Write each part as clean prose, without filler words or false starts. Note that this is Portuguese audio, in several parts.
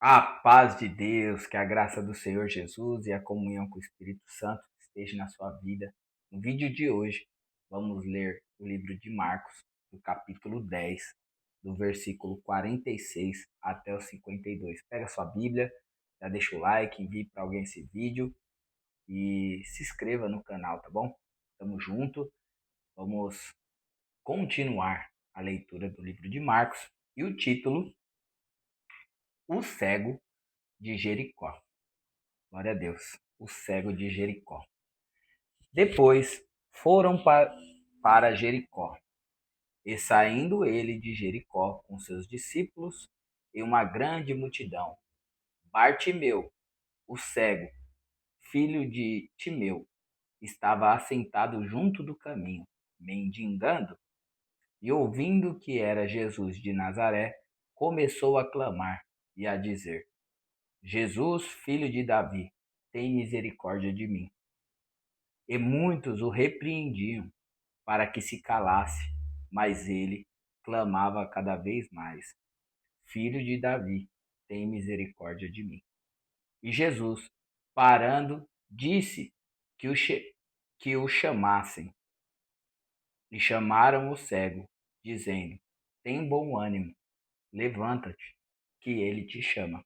A paz de Deus, que a graça do Senhor Jesus e a comunhão com o Espírito Santo esteja na sua vida. No vídeo de hoje, vamos ler o livro de Marcos, do capítulo 10, do versículo 46 até o 52. Pega sua Bíblia, já deixa o like, envie para alguém esse vídeo e se inscreva no canal, tá bom? Tamo junto, vamos continuar a leitura do livro de Marcos e o título, O Cego de Jericó. Glória a Deus. O cego de Jericó. Depois foram para Jericó. E saindo ele de Jericó com seus discípulos e uma grande multidão, Bartimeu, o cego, filho de Timeu, estava assentado junto do caminho, mendigando, e ouvindo que era Jesus de Nazaré, começou a clamar e a dizer: Jesus, filho de Davi, tem misericórdia de mim. E muitos o repreendiam para que se calasse, mas ele clamava cada vez mais: Filho de Davi, tem misericórdia de mim. E Jesus, parando, disse que o chamassem. E chamaram o cego, dizendo: Tem bom ânimo, levanta-te, que ele te chama.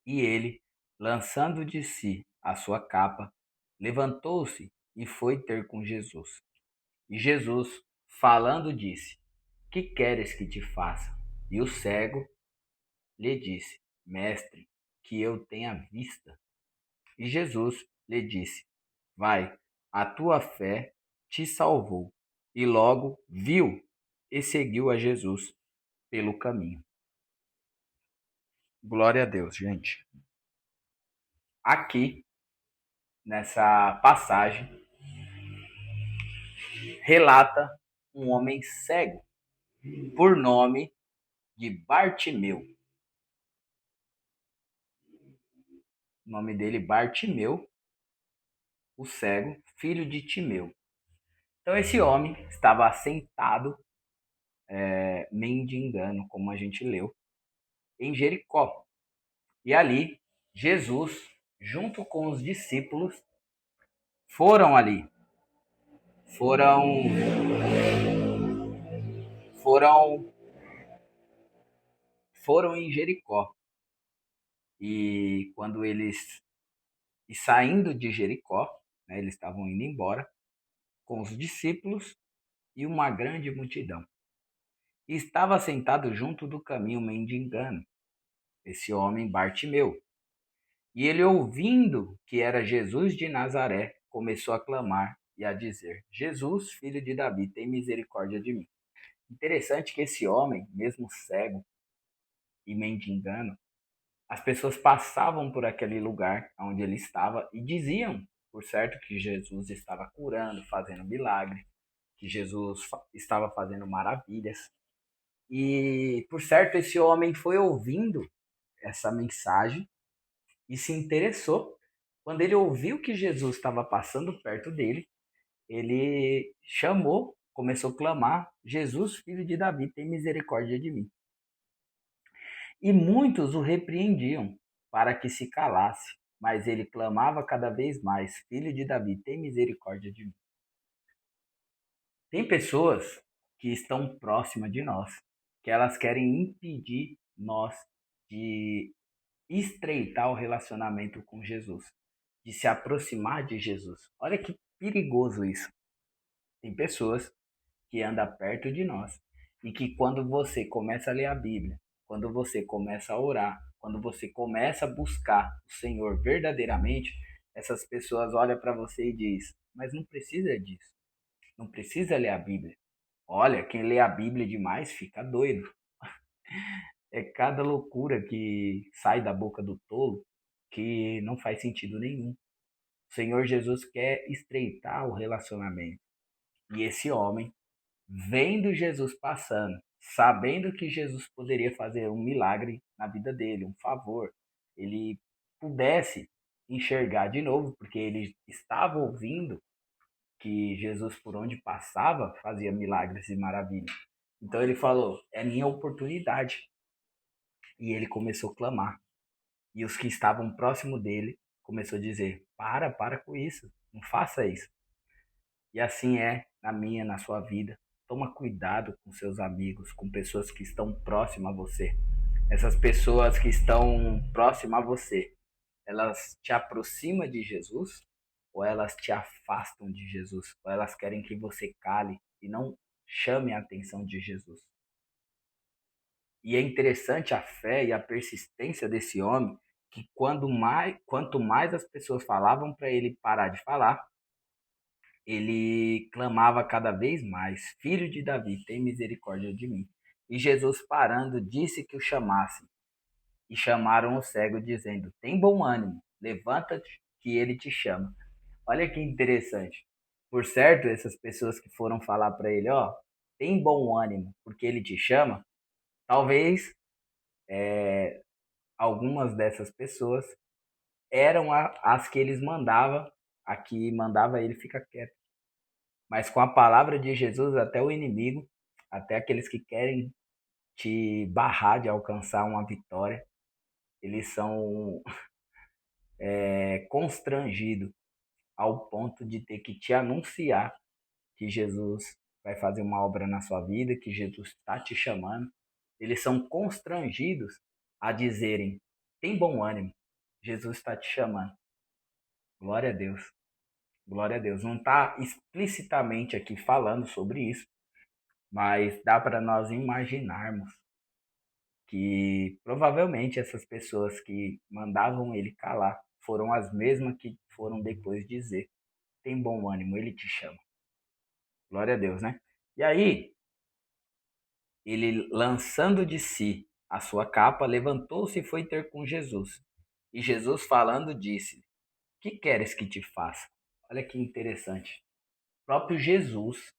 E ele, lançando de si a sua capa, levantou-se e foi ter com Jesus. E Jesus, falando, disse: Que queres que te faça? E o cego lhe disse: Mestre, que eu tenha vista. E Jesus lhe disse: Vai, a tua fé te salvou. E logo viu e seguiu a Jesus pelo caminho. Glória a Deus, gente. Aqui, nessa passagem, relata um homem cego, por nome de Bartimeu. O nome dele Bartimeu, o cego, filho de Timeu. Então esse homem estava sentado, mendigando, como a gente leu, em Jericó. E ali, Jesus, junto com os discípulos, foram ali. Foram, foram em Jericó. E quando eles, e saindo de Jericó, né, eles estavam indo embora com os discípulos e uma grande multidão. E estava sentado junto do caminho mendigando, esse homem Bartimeu. E ele, ouvindo que era Jesus de Nazaré, começou a clamar e a dizer: Jesus, filho de Davi, tem misericórdia de mim. Interessante que esse homem, mesmo cego e mendigando, as pessoas passavam por aquele lugar onde ele estava e diziam, por certo, que Jesus estava curando, fazendo milagre, que Jesus estava fazendo maravilhas. E, por certo, esse homem foi ouvindo essa mensagem e se interessou. Quando ele ouviu que Jesus estava passando perto dele, ele chamou, começou a clamar: Jesus, filho de Davi, tem misericórdia de mim. E muitos o repreendiam para que se calasse, mas ele clamava cada vez mais: Filho de Davi, tem misericórdia de mim. Tem pessoas que estão próximas de nós, que elas querem impedir nós de estreitar o relacionamento com Jesus, de se aproximar de Jesus. Olha que perigoso isso. Tem pessoas que andam perto de nós e que quando você começa a ler a Bíblia, quando você começa a orar, quando você começa a buscar o Senhor verdadeiramente, essas pessoas olham para você e diz: mas não precisa disso, não precisa ler a Bíblia. Olha, quem lê a Bíblia demais fica doido. É cada loucura que sai da boca do tolo que não faz sentido nenhum. O Senhor Jesus quer estreitar o relacionamento. E esse homem, vendo Jesus passando, sabendo que Jesus poderia fazer um milagre na vida dele, um favor, ele pudesse enxergar de novo, porque ele estava ouvindo que Jesus, por onde passava, fazia milagres e maravilhas. Então ele falou: é minha oportunidade. E ele começou a clamar. E os que estavam próximo dele começou a dizer: para com isso, não faça isso. E assim é na minha, na sua vida. Toma cuidado com seus amigos, com pessoas que estão próximas a você. Essas pessoas que estão próximas a você, elas te aproximam de Jesus ou elas te afastam de Jesus? Ou elas querem que você cale e não chame a atenção de Jesus? E é interessante a fé e a persistência desse homem, que quanto mais as pessoas falavam para ele parar de falar, ele clamava cada vez mais: Filho de Davi, tem misericórdia de mim. E Jesus, parando, disse que o chamassem. E chamaram o cego, dizendo: Tem bom ânimo, levanta-te, que ele te chama. Olha que interessante. Por certo, essas pessoas que foram falar para ele: Ó, tem bom ânimo, porque ele te chama. Talvez algumas dessas pessoas eram as que eles mandava, a que mandava ele ficar quieto. Mas com a palavra de Jesus, até o inimigo, até aqueles que querem te barrar de alcançar uma vitória, eles são constrangidos ao ponto de ter que te anunciar que Jesus vai fazer uma obra na sua vida, que Jesus está te chamando. Eles são constrangidos a dizerem: tem bom ânimo, Jesus está te chamando. Glória a Deus. Glória a Deus. Não está explicitamente aqui falando sobre isso, mas dá para nós imaginarmos que provavelmente essas pessoas que mandavam ele calar foram as mesmas que foram depois dizer: tem bom ânimo, ele te chama. Glória a Deus, né? E aí, ele, lançando de si a sua capa, levantou-se e foi ter com Jesus. E Jesus, falando, disse: Que queres que te faça? Olha que interessante. O próprio Jesus,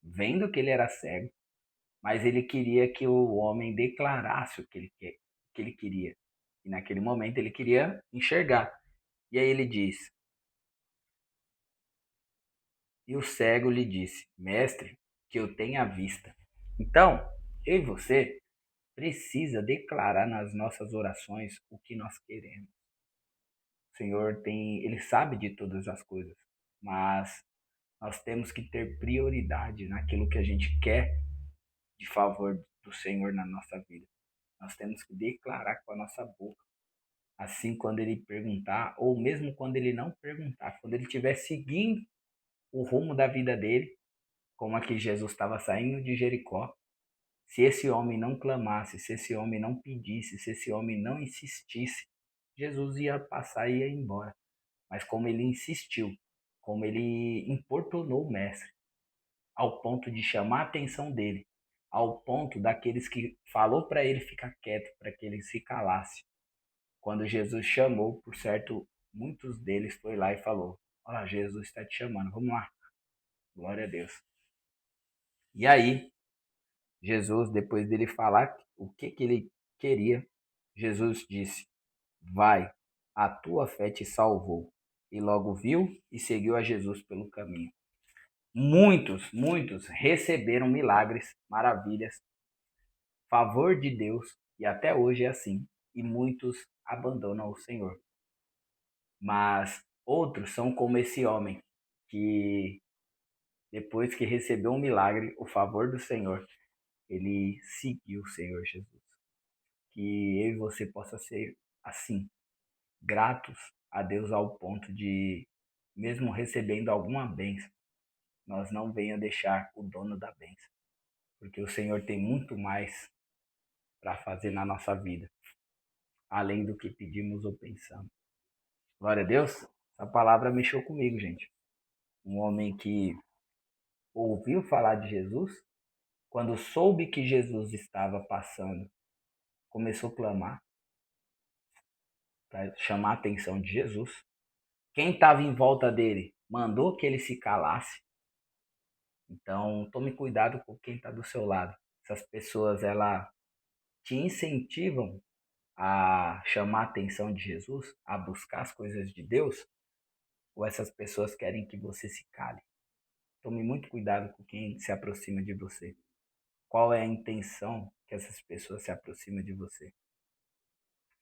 vendo que ele era cego, mas ele queria que o homem declarasse o que ele queria. E naquele momento ele queria enxergar. E aí ele diz: E o cego lhe disse: Mestre, que eu tenha vista. Então, eu e você precisa declarar nas nossas orações o que nós queremos. O Senhor tem, ele sabe de todas as coisas, mas nós temos que ter prioridade naquilo que a gente quer de favor do Senhor na nossa vida. Nós temos que declarar com a nossa boca. Assim, quando ele perguntar, ou mesmo quando ele não perguntar, quando ele estiver seguindo o rumo da vida dele, como aqui Jesus estava saindo de Jericó, se esse homem não clamasse, se esse homem não pedisse, se esse homem não insistisse, Jesus ia passar e ia embora. Mas como ele insistiu, como ele importunou o mestre, ao ponto de chamar a atenção dele, ao ponto daqueles que falou para ele ficar quieto, para que ele se calasse. Quando Jesus chamou, por certo, muitos deles foi lá e falou: Olha, Jesus está te chamando, vamos lá. Glória a Deus. E aí, Jesus, depois dele falar o que ele queria, Jesus disse: Vai, a tua fé te salvou. E logo viu e seguiu a Jesus pelo caminho. Muitos receberam milagres, maravilhas, favor de Deus, e até hoje é assim. E muitos abandonam o Senhor. Mas outros são como esse homem, que depois que recebeu um milagre, o favor do Senhor, ele seguiu o Senhor Jesus. Que eu e você possa ser assim, gratos a Deus ao ponto de, mesmo recebendo alguma bênção, nós não venha deixar o dono da bênção, porque o Senhor tem muito mais para fazer na nossa vida, além do que pedimos ou pensamos. Glória a Deus. Essa palavra mexeu comigo, gente. Um homem que ouviu falar de Jesus, quando soube que Jesus estava passando, começou a clamar para chamar a atenção de Jesus. Quem estava em volta dele mandou que ele se calasse. Então, tome cuidado com quem está do seu lado. Essas pessoas, ela te incentivam a chamar a atenção de Jesus, a buscar as coisas de Deus, ou essas pessoas querem que você se cale? Tome muito cuidado com quem se aproxima de você. Qual é a intenção que essas pessoas se aproximam de você?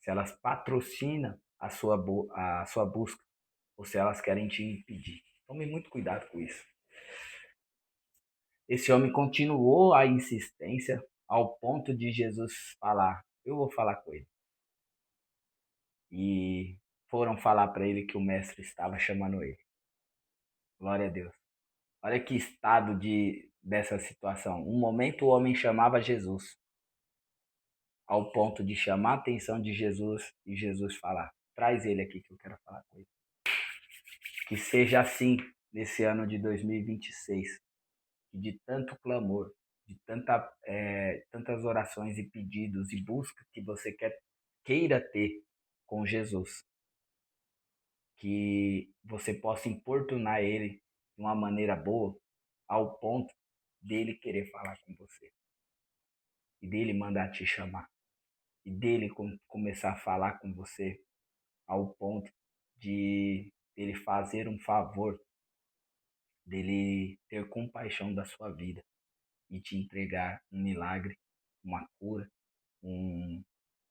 se elas patrocinam a sua busca ou se elas querem te impedir. Tome muito cuidado com isso. Esse homem continuou a insistência ao ponto de Jesus falar: eu vou falar com ele. E foram falar para ele que o mestre estava chamando ele. Glória a Deus. Olha que estado dessa situação. Um momento o homem chamava Jesus, ao ponto de chamar a atenção de Jesus e Jesus falar: traz ele aqui que eu quero falar com ele. Que seja assim nesse ano de 2026, de tanto clamor, de tantas orações e pedidos e busca que você queira ter com Jesus, que você possa importunar ele de uma maneira boa, ao ponto dele querer falar com você e dele mandar te chamar e dele começar a falar com você ao ponto de ele fazer um favor, dele ter compaixão da sua vida e te entregar um milagre, uma cura, um,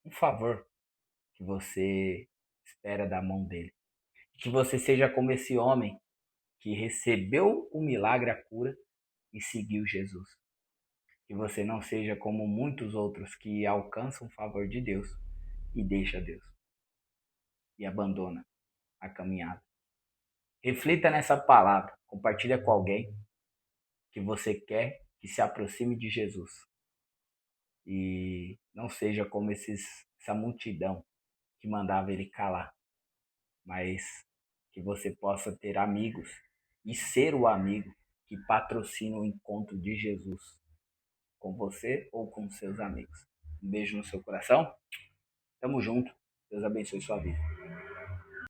um favor que você espera da mão dele. Que você seja como esse homem que recebeu o milagre, a cura e seguiu Jesus. Que você não seja como muitos outros que alcançam o favor de Deus e deixa Deus e abandona a caminhada. Reflita nessa palavra, compartilha com alguém que você quer que se aproxime de Jesus. E não seja como essa multidão que mandava ele calar, mas que você possa ter amigos e ser o amigo que patrocina o encontro de Jesus com você ou com seus amigos. Um beijo no seu coração. Tamo junto. Deus abençoe sua vida.